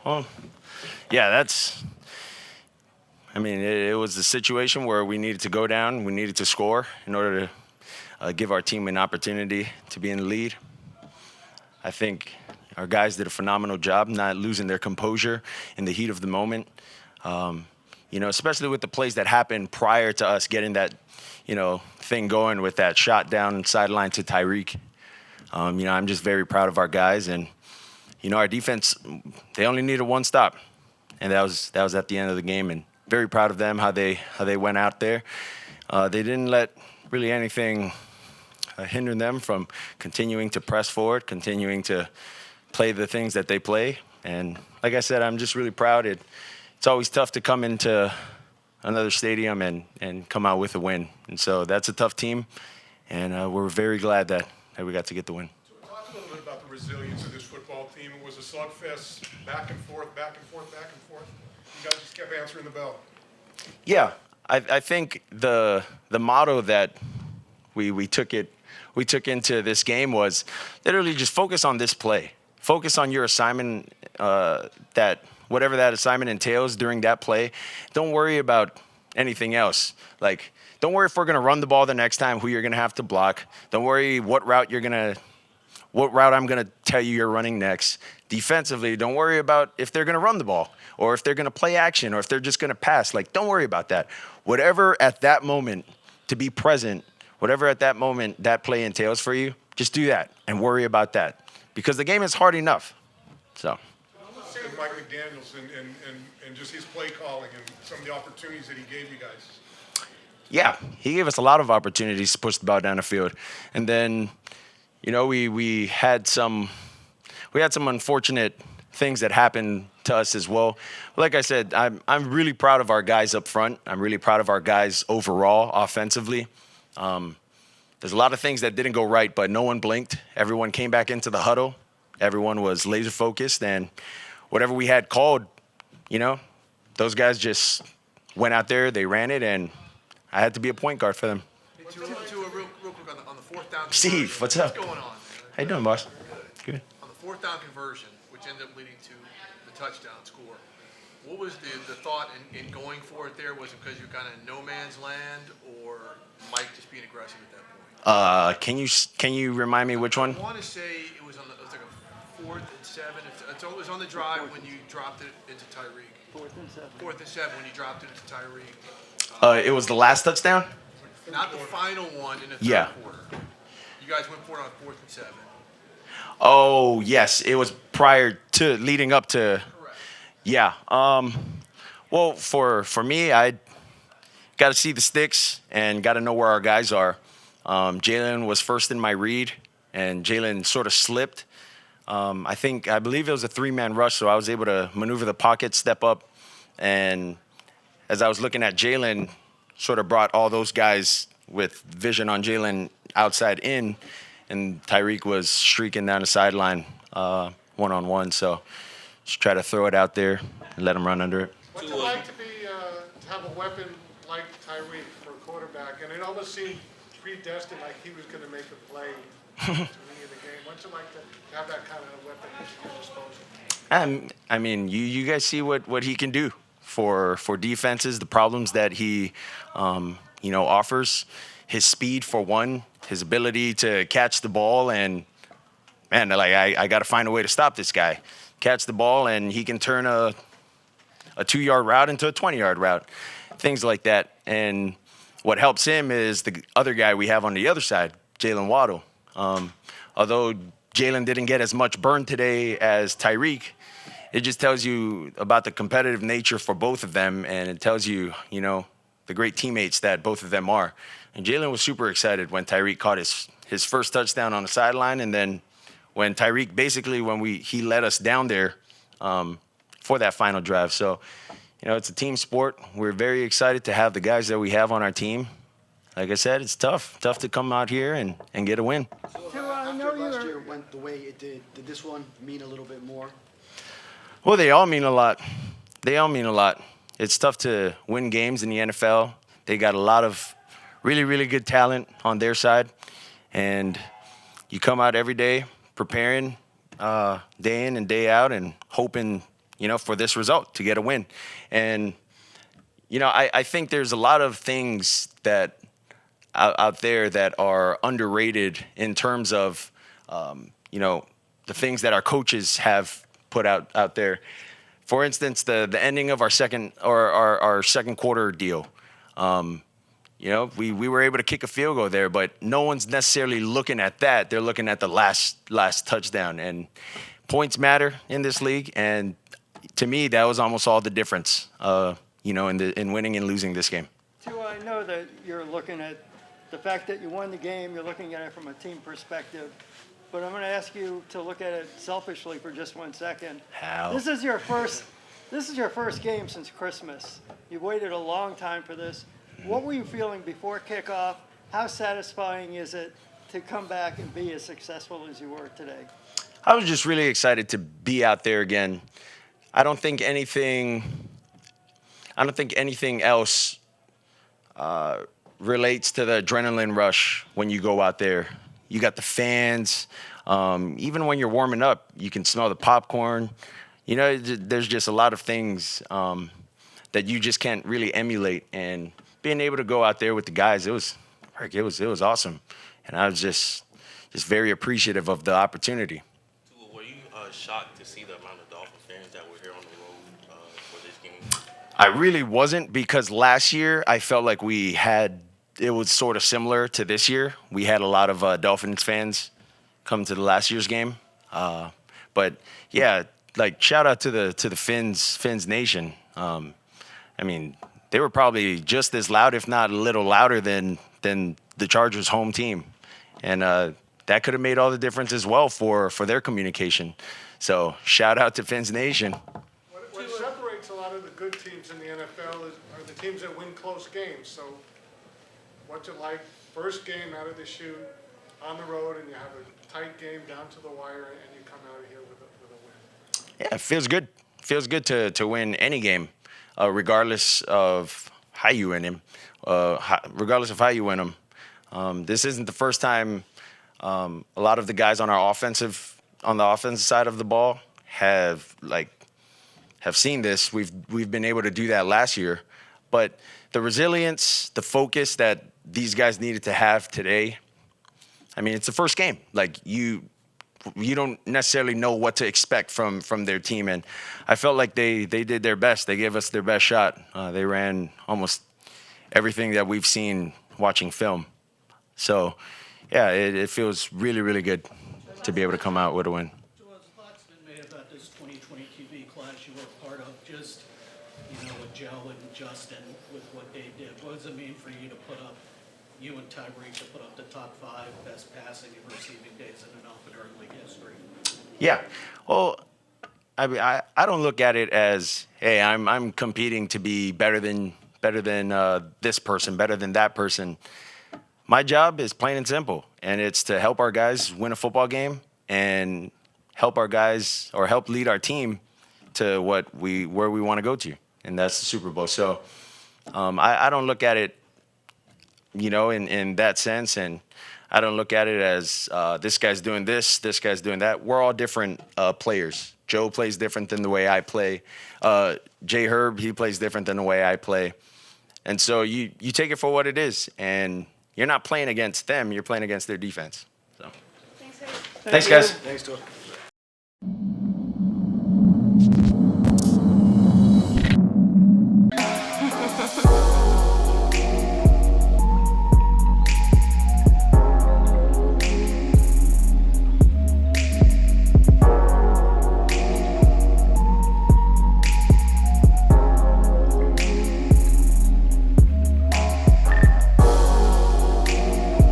Well, yeah, it was a situation where we needed to go down, we needed to score in order to give our team an opportunity to be in the lead. I think our guys did a phenomenal job not losing their composure in the heat of the moment. Especially with the plays that happened prior to us getting that, thing going with that shot down sideline to Tyreek. I'm just very proud of our guys, and our defense. They only needed one stop, and that was at the end of the game. And very proud of them how they went out there. They didn't let really anything hinder them from continuing to press forward, continuing to play the things that they play. And like I said, I'm just really proud. It's always tough to come into another stadium and come out with a win. And so that's a tough team, and we're very glad that we got to get the win. So talk a little bit about the resilience of this football team. It was a slugfest, back and forth, back and forth, back and forth. You guys just kept answering the bell. Yeah, I think the motto that we took into this game was literally just focus on this play. Focus on your assignment, that whatever that assignment entails during that play. Don't worry about anything else. Like, don't worry if we're going to run the ball the next time, who you're going to have to block. Don't worry what route I'm going to tell you you're running next. Defensively, don't worry about if they're going to run the ball or if they're going to play action or if they're just going to pass. Like, don't worry about that. Whatever at that moment to be present, whatever at that moment that play entails for you, just do that and worry about that because the game is hard enough. So. Mike McDaniels and just his play calling and some of the opportunities that he gave you guys. Yeah, he gave us a lot of opportunities to push the ball down the field. And then, we had some unfortunate things that happened to us as well. Like I said, I'm really proud of our guys up front. I'm really proud of our guys overall offensively. There's a lot of things that didn't go right, but no one blinked. Everyone came back into the huddle. Everyone was laser focused, and whatever we had called, those guys just went out there, they ran it, and I had to be a point guard for them. Hey, Tua, real quick on the fourth down conversion. Steve, what's up? What's going on? How you doing, boss? Good. On the fourth down conversion, which ended up leading to the touchdown score, what was the thought in going for it there? Was it because you're kind of in no man's land, or Mike just being aggressive at that point? Can you remind me which one? I want to say it was like a 4th and 7. It was on the drive when you dropped it into Tyreek. 4th and 7 when you dropped it into Tyreek. It was the last touchdown? Not the final one in the Yeah. third quarter. You guys went for it on 4th and 7. Oh, yes. It was leading up to. Correct. Yeah. Well, for me, I got to see the sticks and got to know where our guys are. Jalen was first in my read, and Jalen sort of slipped. I believe it was a 3-man rush, so I was able to maneuver the pocket, step up, and as I was looking at Jalen, sort of brought all those guys with vision on Jalen outside in, and Tyreek was streaking down the sideline one-on-one, so just try to throw it out there and let him run under it. What's it like to have a weapon like Tyreek for a quarterback? And it almost seemed predestined, like he was going to make a play to win the game. What's it like to have that kind of weapon at your disposal? You guys see what he can do for defenses, the problems that he offers, his speed for one, his ability to catch the ball, and man, I got to find a way to stop this guy. Catch the ball, and he can turn a 2-yard route into a 20-yard route, things like that. And what helps him is the other guy we have on the other side, Jalen Waddle. Although Jalen didn't get as much burn today as Tyreek, it just tells you about the competitive nature for both of them, and it tells you, the great teammates that both of them are. And Jalen was super excited when Tyreek caught his first touchdown on the sideline, and then when Tyreek he led us down there for that final drive. So, it's a team sport. We're very excited to have the guys that we have on our team. Like I said, it's tough to come out here and get a win. After last year went the way it did this one mean a little bit more? Well, they all mean a lot. It's tough to win games in the NFL. They got a lot of really, really good talent on their side. And you come out every day preparing day in and day out and hoping, for this result, to get a win. And, I think there's a lot of things that out there that are underrated in terms of, the things that our coaches have put out there. For instance, the ending of our second quarter deal. We were able to kick a field goal there, but no one's necessarily looking at that. They're looking at the last touchdown. And points matter in this league. And to me, that was almost all the difference, in winning and losing this game. Tua, I know that you're looking at the fact that you won the game. You're looking at it from a team perspective. But I'm going to ask you to look at it selfishly for just 1 second. How? This is your first game since Christmas. You've waited a long time for this. What were you feeling before kickoff? How satisfying is it to come back and be as successful as you were today? I was just really excited to be out there again. I don't think anything else relates to the adrenaline rush when you go out there. You got the fans. Even when you're warming up, you can smell the popcorn. There's just a lot of things that you just can't really emulate. And being able to go out there with the guys, it was awesome. And I was just very appreciative of the opportunity. Were you shocked to see the amount of Dolphin fans that were here on the road for this game? I really wasn't, because last year I felt like it was sort of similar to this year. We had a lot of Dolphins fans come to the last year's game. But yeah, shout out to the Fins Nation. They were probably just as loud, if not a little louder than the Chargers' home team. And that could have made all the difference as well for their communication. So shout out to Fins Nation. What separates a lot of the good teams in the NFL are the teams that win close games. So what's it like, first game out of the chute, on the road, and you have a tight game down to the wire, and you come out of here with a win? Yeah, it feels good. It feels good to win any game, regardless of how you win them. This isn't the first time a lot of the guys on the offensive side of the ball have seen this. We've been able to do that last year, but the resilience, the focus that these guys needed to have today. It's the first game. You don't necessarily know what to expect from their team, and I felt like they did their best. They gave us their best shot. They ran almost everything that we've seen watching film. So, yeah, it feels really, really good to be able to come out with a win. So as thoughts been made about this 2020 QB class you were part of, just, with Joe and Justin, with what they did, what does it mean for you to put up, you and Tyreek to put up the top 5 best passing and receiving days in an opener in league history? Yeah. Well, I don't look at it as, hey, I'm competing to be better than this person, better than that person. My job is plain and simple, and it's to help our guys win a football game and help our guys, or help lead our team to where we want to go to, and that's the Super Bowl. So I don't look at it, in that sense, and I don't look at it as this guy's doing this guy's doing that. We're all different players. Joe plays different than the way I play. Herb, he plays different than the way I play. And so you take it for what it is, and you're not playing against them. You're playing against their defense. So, Thanks, guys. Thanks, guys. Thanks, Tua.